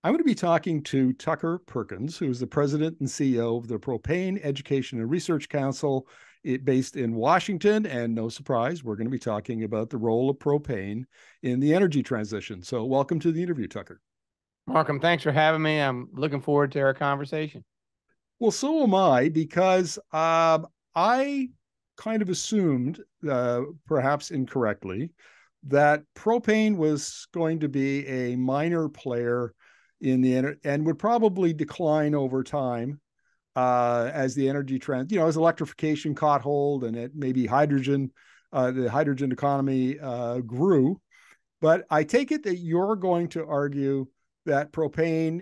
I'm going to be talking to Tucker Perkins, who is the president and CEO of the Propane Education and Research Council, based in Washington. And no surprise, we're going to be talking about the role of propane in the energy transition. So, welcome to the interview, Tucker. Markham, thanks for having me. I'm looking forward to our conversation. Well, so am I, because I kind of assumed, perhaps incorrectly, that propane was going to be a minor player in the and would probably decline over time as the energy trend, as electrification caught hold and it maybe the hydrogen economy grew. But I take it that you're going to argue that propane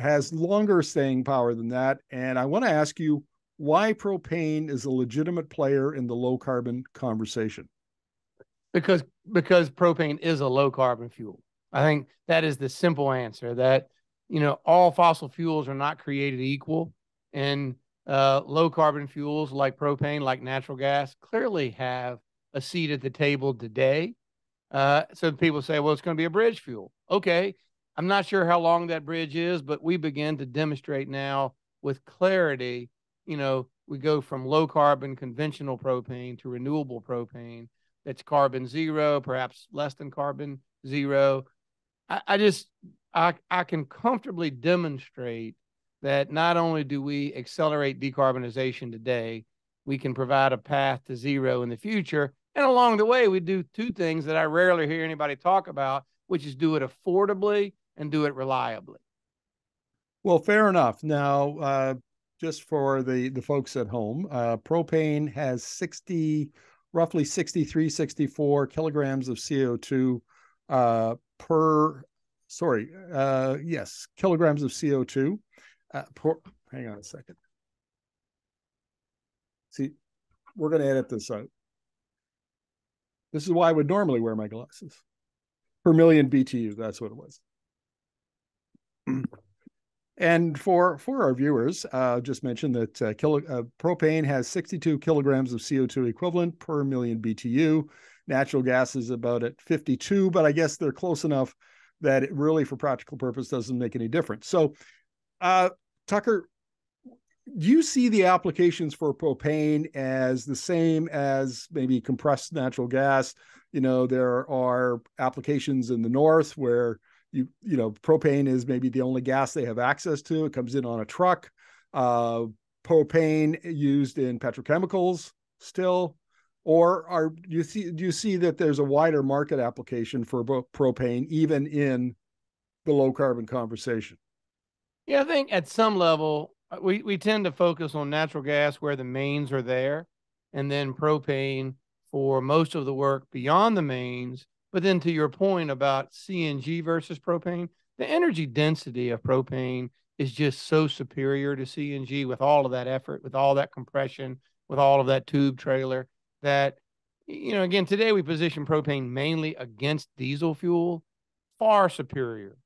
has longer staying power than that. And I want to ask you why propane is a legitimate player in the low carbon conversation. Because propane is a low carbon fuel. I think that is the simple answer. That all fossil fuels are not created equal, and low carbon fuels like propane, like natural gas, clearly have a seat at the table today. So people say, well, it's going to be a bridge fuel. Okay, I'm not sure how long that bridge is, but we begin to demonstrate now with clarity. We go from low carbon conventional propane to renewable propane that's carbon zero, perhaps less than carbon zero. I can comfortably demonstrate that not only do we accelerate decarbonization today, we can provide a path to zero in the future. And along the way, we do two things that I rarely hear anybody talk about, which is do it affordably and do it reliably. Well, fair enough. Now, just for the folks at home, propane has roughly 63, 64 kilograms of CO2 kilograms of CO2. Hang on a second. See, we're going to edit this out. This is why I would normally wear my glasses. Per million BTU, that's what it was. And for our viewers, just mention that propane has 62 kilograms of CO2 equivalent per million BTU. Natural gas is about at 52, but I guess they're close enough that it really, for practical purpose, doesn't make any difference. So, Tucker, do you see the applications for propane as the same as maybe compressed natural gas? There are applications in the north where propane is maybe the only gas they have access to. It comes in on a truck. Propane used in petrochemicals still, or do you see that there's a wider market application for propane even in the low carbon conversation? Yeah, I think at some level we tend to focus on natural gas where the mains are there, and then propane for most of the work beyond the mains. But then to your point about CNG versus propane, the energy density of propane is just so superior to CNG with all of that effort, with all that compression, with all of that tube trailer that, again, today we position propane mainly against diesel fuel, far superior,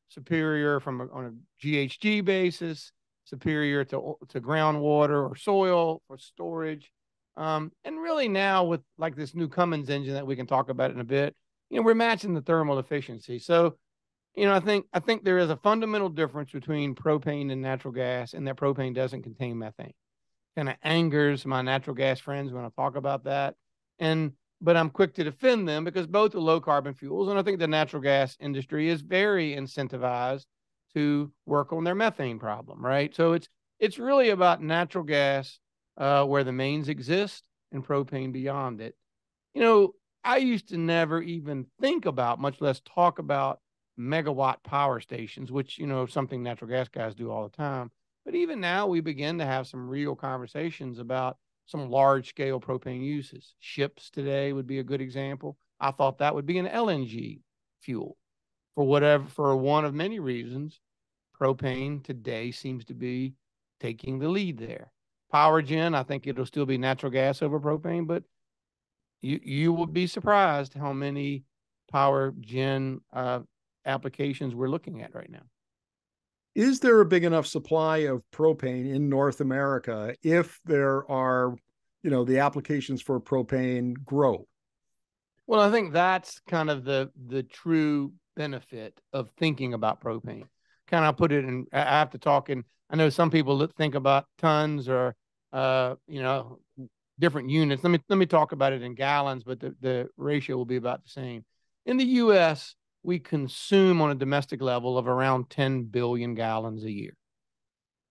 superior on a GHG basis, superior to groundwater or soil for storage. And really now with like this new Cummins engine that we can talk about in a bit, we're matching the thermal efficiency. So, I think there is a fundamental difference between propane and natural gas, and that propane doesn't contain methane. Kind of angers my natural gas friends when I talk about that. But I'm quick to defend them because both are low carbon fuels. And I think the natural gas industry is very incentivized to work on their methane problem, right? So it's really about natural gas where the mains exist and propane beyond it. I used to never even think about, much less talk about, megawatt power stations, which, something natural gas guys do all the time. But even now, we begin to have some real conversations about some large scale propane uses. Ships today would be a good example. I thought that would be an LNG fuel for one of many reasons. Propane today seems to be taking the lead there. Power gen, I think it'll still be natural gas over propane, but you will be surprised how many power gen applications we're looking at right now. Is there a big enough supply of propane in North America if there are, the applications for propane grow? Well, I think that's kind of the true benefit of thinking about propane. Kind of put it in, I have to talk in, I know some people think about tons or, different units. Let me talk about it in gallons, but the ratio will be about the same. In the U.S., we consume on a domestic level of around 10 billion gallons a year.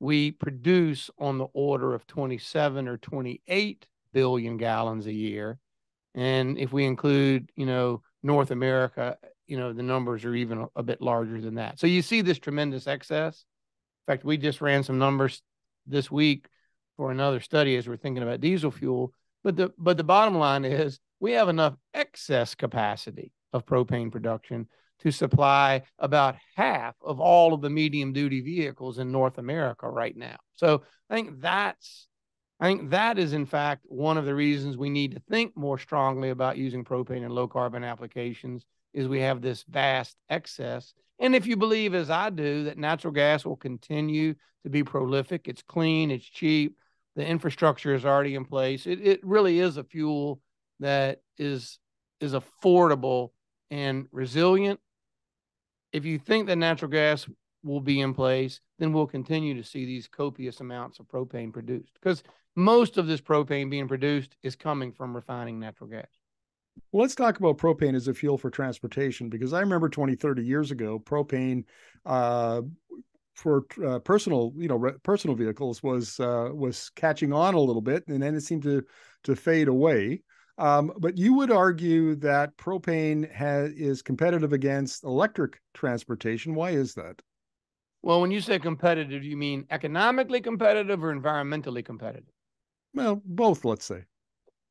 We produce on the order of 27 or 28 billion gallons a year. And if we include, North America, the numbers are even a bit larger than that. So you see this tremendous excess. In fact, we just ran some numbers this week for another study as we're thinking about diesel fuel. But the bottom line is we have enough excess capacity of propane production to supply about half of all of the medium duty vehicles in North America right now. So I think that is in fact one of the reasons we need to think more strongly about using propane in low carbon applications is we have this vast excess. And if you believe, as I do, that natural gas will continue to be prolific, it's clean, it's cheap, the infrastructure is already in place. It really is a fuel that is affordable and resilient. If you think that natural gas will be in place, then we'll continue to see these copious amounts of propane produced, because most of this propane being produced is coming from refining natural gas. Well, let's talk about propane as a fuel for transportation, because I remember 20, 30 years ago, propane for personal vehicles was catching on a little bit, and then it seemed to fade away. But you would argue that propane is competitive against electric transportation. Why is that? Well, when you say competitive, do you mean economically competitive or environmentally competitive? Well, both, let's say.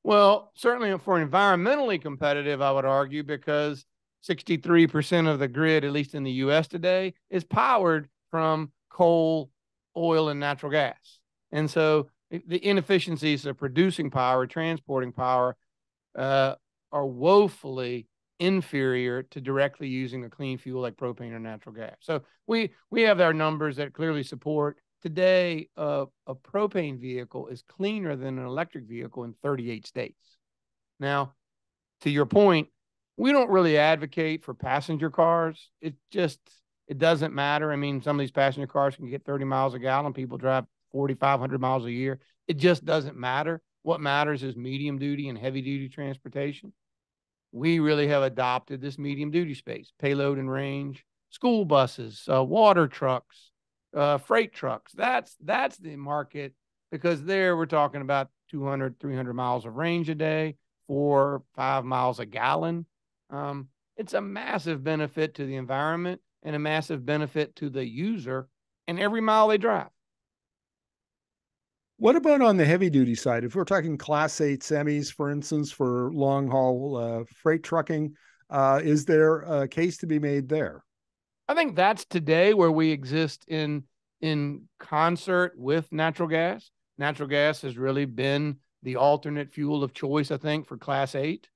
Well, certainly for environmentally competitive, I would argue, because 63% of the grid, at least in the U.S. today, is powered from coal, oil, and natural gas. And so the inefficiencies of producing power, transporting power, are woefully inferior to directly using a clean fuel like propane or natural gas. So we have our numbers that clearly support today a propane vehicle is cleaner than an electric vehicle in 38 states. Now, to your point, we don't really advocate for passenger cars. It doesn't matter. I mean, some of these passenger cars can get 30 miles a gallon. People drive 4,500 miles a year. It just doesn't matter. What matters is medium duty and heavy duty transportation. We really have adopted this medium duty space, payload and range, school buses, water trucks, freight trucks. That's the market, because there we're talking about 200, 300 miles of range a day, 4, 5 miles a gallon. It's a massive benefit to the environment and a massive benefit to the user and every mile they drive. What about on the heavy duty side? If we're talking Class 8 semis, for instance, for long haul freight trucking, is there a case to be made there? I think that's today where we exist in concert with natural gas. Natural gas has really been the alternate fuel of choice, I think, for Class 8.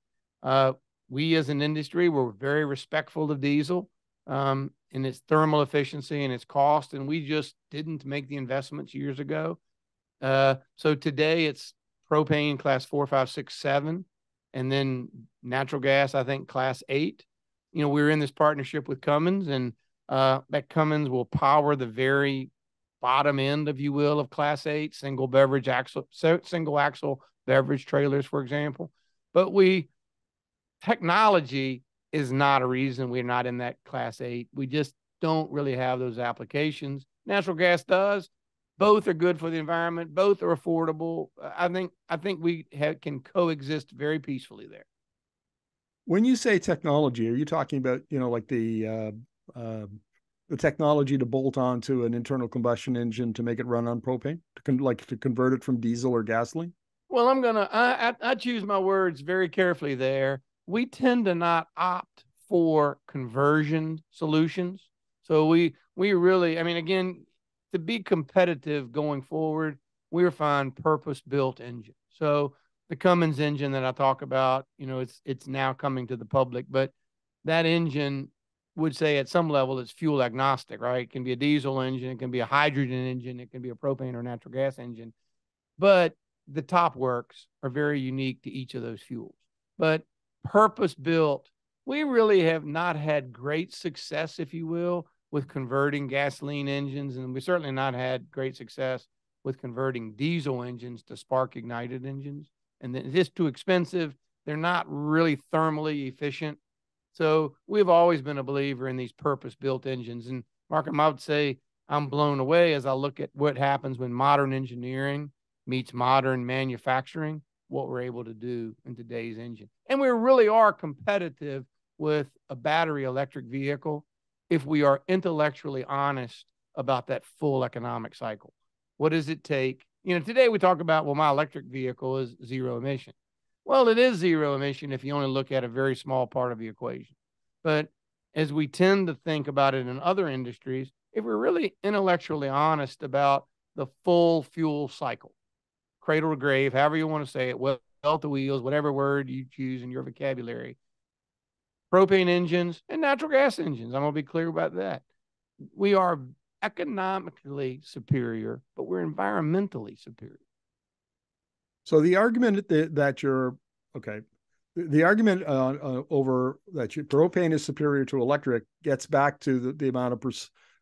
We as an industry were very respectful of diesel in its thermal efficiency and its cost, and we just didn't make the investments years ago. So today it's propane Class 4, 5, 6, 7, and then natural gas, I think, Class 8. We're in this partnership with Cummins, and that Cummins will power the very bottom end, if you will, of Class 8 single axle beverage trailers, for example. But technology is not a reason we're not in that Class 8. We just don't really have those applications. Natural gas does. Both are good for the environment. Both are affordable. I think we can coexist very peacefully there. When you say technology, are you talking about, like the technology to bolt onto an internal combustion engine to make it run on propane, to convert it from diesel or gasoline? Well, I choose my words very carefully there. We tend to not opt for conversion solutions. So we really, again, to be competitive going forward, we're finding purpose-built engine. So the Cummins engine that I talk about, it's now coming to the public, but that engine would say at some level it's fuel agnostic, right? It can be a diesel engine, it can be a hydrogen engine, it can be a propane or natural gas engine, but the top works are very unique to each of those fuels. But purpose-built we really have not had great success, if you will, with converting gasoline engines, and we certainly not had great success with converting diesel engines to spark ignited engines. And it's just too expensive. They're not really thermally efficient. So we've always been a believer in these purpose-built engines. And Markham, I would say I'm blown away as I look at what happens when modern engineering meets modern manufacturing, what we're able to do in today's engine. And we really are competitive with a battery electric vehicle if we are intellectually honest about that full economic cycle. What does it take? Today we talk about, well, my electric vehicle is zero emission. Well, it is zero emission if you only look at a very small part of the equation. But as we tend to think about it in other industries, if we're really intellectually honest about the full fuel cycle, cradle to grave, however you want to say it, well to wheels, whatever word you choose in your vocabulary, propane engines and natural gas engines, I'm going to be clear about that. We are economically superior, but we're environmentally superior. So the argument that you're okay, the argument over that propane is superior to electric gets back to the amount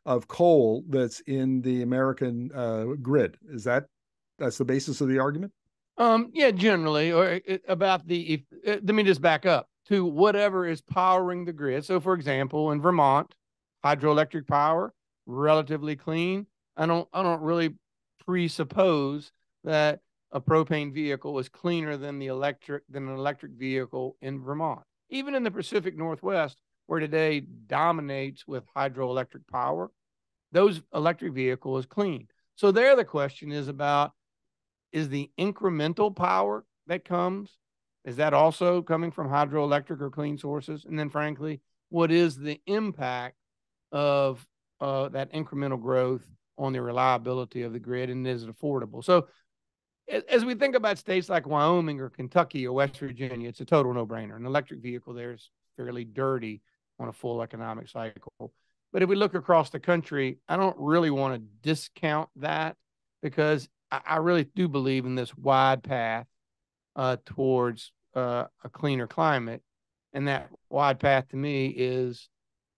of coal that's in the American grid. That's the basis of the argument? Yeah, generally, or about let me just back up to whatever is powering the grid. So, for example, in Vermont, hydroelectric power, relatively clean. I don't really presuppose that a propane vehicle is cleaner than an electric vehicle in Vermont. Even in the Pacific Northwest, where today dominates with hydroelectric power, those electric vehicles clean. So there the question is about, is the incremental power that comes, is that also coming from hydroelectric or clean sources? And then frankly, what is the impact of that incremental growth on the reliability of the grid, and is it affordable? So as we think about states like Wyoming or Kentucky or West Virginia, it's a total no-brainer. An electric vehicle there is fairly dirty on a full economic cycle. But if we look across the country, I don't really want to discount that, because I really do believe in this wide path towards a cleaner climate. And that wide path to me is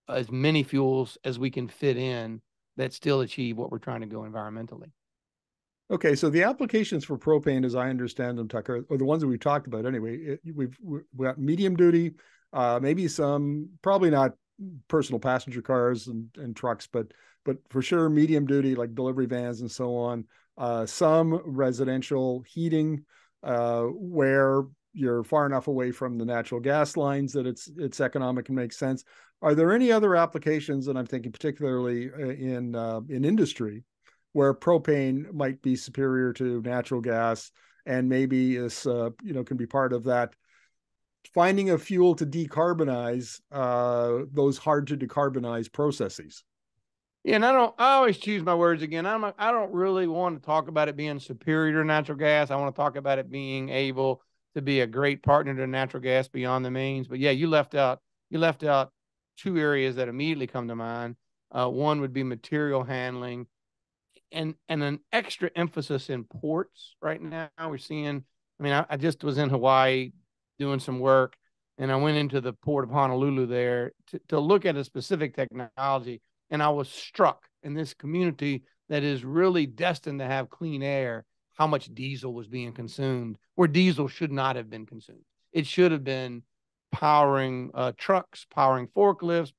as many fuels as we can fit in that still achieve what we're trying to go environmentally. Okay, so the applications for propane, as I understand them, Tucker, or the ones that we've talked about anyway, we've got medium duty, maybe some, probably not personal passenger cars and trucks, but for sure medium duty, like delivery vans and so on. Some residential heating, where you're far enough away from the natural gas lines that it's economic and makes sense. Are there any other applications, and I'm thinking particularly in industry, where propane might be superior to natural gas, and maybe is can be part of that finding a fuel to decarbonize those hard to decarbonize processes? Yeah, and I always choose my words again. I don't really want to talk about it being superior to natural gas. I want to talk about it being able to be a great partner to natural gas beyond the mains. But yeah, you left out two areas that immediately come to mind. One would be material handling, and an extra emphasis in ports right now. We're seeing, I just was in Hawaii doing some work, and I went into the port of Honolulu there to look at a specific technology. And I was struck in this community that is really destined to have clean air, how much diesel was being consumed, where diesel should not have been consumed. It should have been powering trucks, powering forklifts,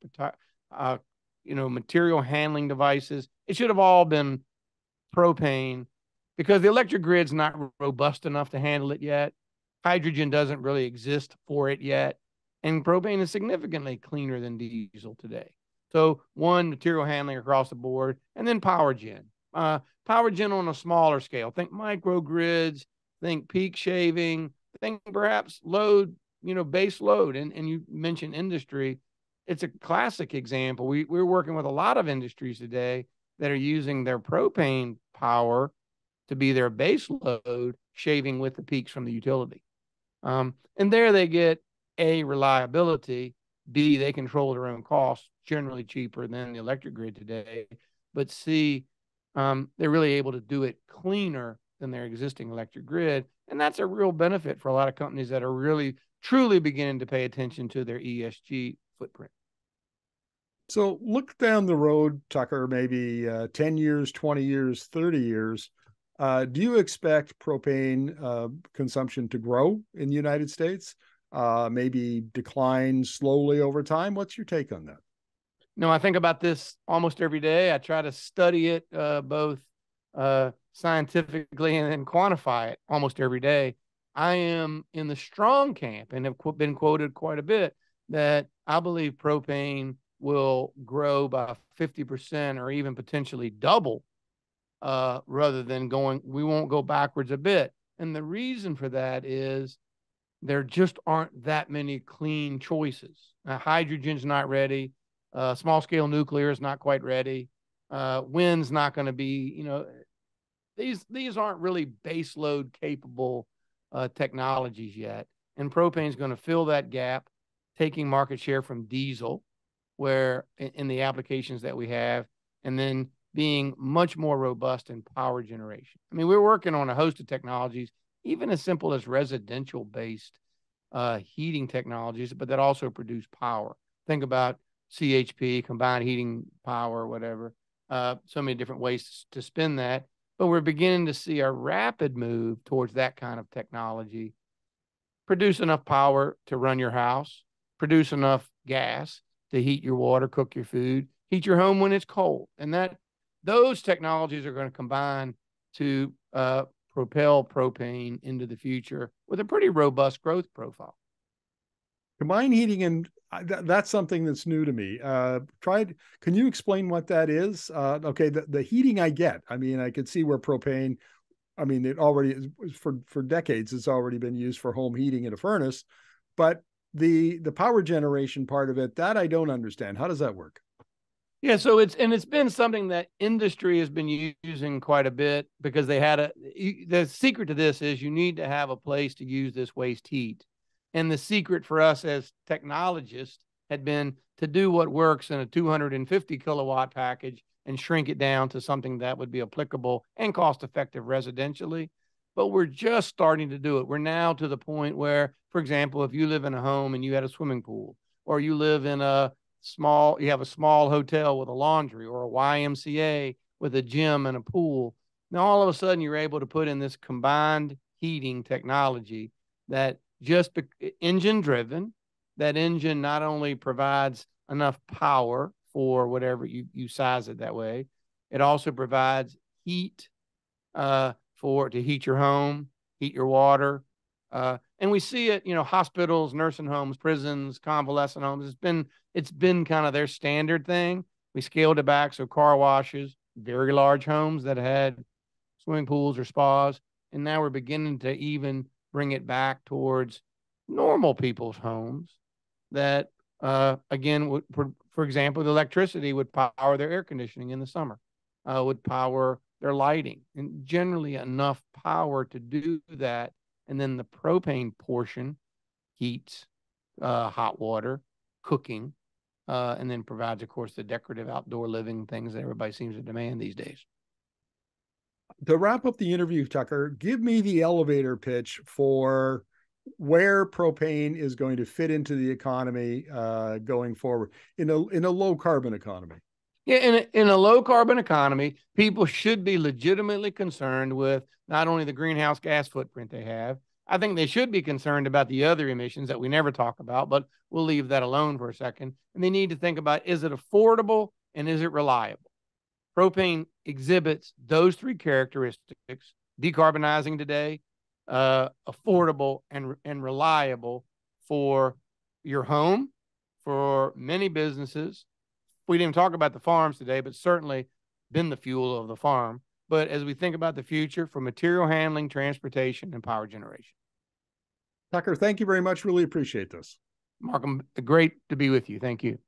material handling devices. It should have all been propane, because the electric grid's not robust enough to handle it yet. Hydrogen doesn't really exist for it yet. And propane is significantly cleaner than diesel today. So one, material handling across the board, and then power gen. Power gen on a smaller scale. Think microgrids, think peak shaving, think perhaps load, base load. And you mentioned industry. It's a classic example. We're working with a lot of industries today that are using their propane power to be their base load, shaving with the peaks from the utility. And there they get A, reliability, B, they control their own costs, generally cheaper than the electric grid today, but C, they're really able to do it cleaner than their existing electric grid. And that's a real benefit for a lot of companies that are really truly beginning to pay attention to their ESG footprint. So look down the road, Tucker, maybe 10 years, 20 years, 30 years. Do you expect propane consumption to grow in the United States? Maybe decline slowly over time? What's your take on that? No, I think about this almost every day. I try to study it both scientifically and then quantify it almost every day. I am in the strong camp and have been quoted quite a bit that I believe propane will grow by 50% or even potentially double rather than we won't go backwards a bit. And the reason for that is there just aren't that many clean choices. Hydrogen's not ready. Small scale nuclear is not quite ready. Wind's not going to be, these aren't really base load capable technologies yet. And propane is going to fill that gap, taking market share from diesel, where in the applications that we have, and then being much more robust in power generation. I mean, we're working on a host of technologies, even as simple as residential based heating technologies, but that also produce power. Think about CHP, combined heating power, whatever. So many different ways to spin that. But we're beginning to see a rapid move towards that kind of technology. Produce enough power to run your house, produce enough gas to heat your water, cook your food, heat your home when it's cold. And those technologies are going to combine to propel propane into the future with a pretty robust growth profile. Combined heating, and that's something that's new to me. Can you explain what that is? Okay, the heating I get. I mean, I could see where propane, I mean, it already is for decades, it's already been used for home heating in a furnace, but the power generation part of it, that I don't understand. How does that work? Yeah, so it's been something that industry has been using quite a bit because the secret to this is you need to have a place to use this waste heat. And the secret for us as technologists had been to do what works in a 250 kilowatt package and shrink it down to something that would be applicable and cost effective residentially. But we're just starting to do it. We're now to the point where, for example, if you live in a home and you had a swimming pool, or you live in you have a small hotel with a laundry, or a YMCA with a gym and a pool. Now, all of a sudden, you're able to put in this combined heating technology that just engine driven. That engine not only provides enough power for whatever you size it that way, it also provides heat to heat your home, heat your water. And we see it, hospitals, nursing homes, prisons, convalescent homes. It's been kind of their standard thing. We scaled it back. So car washes, very large homes that had swimming pools or spas. And now we're beginning to even bring it back towards normal people's homes that, again, for example, the electricity would power their air conditioning in the summer, would power their lighting, and generally enough power to do that. And then the propane portion heats hot water, cooking, and then provides, of course, the decorative outdoor living things that everybody seems to demand these days. To wrap up the interview, Tucker, give me the elevator pitch for where propane is going to fit into the economy going forward in a low carbon economy. Yeah, in a low carbon economy, people should be legitimately concerned with not only the greenhouse gas footprint they have. I think they should be concerned about the other emissions that we never talk about, but we'll leave that alone for a second. And they need to think about, is it affordable and is it reliable? Propane exhibits those three characteristics: decarbonizing today, affordable and reliable for your home, for many businesses. We didn't talk about the farms today, but certainly been the fuel of the farm. But as we think about the future, for material handling, transportation, and power generation. Tucker, thank you very much. Really appreciate this. Markham, great to be with you. Thank you.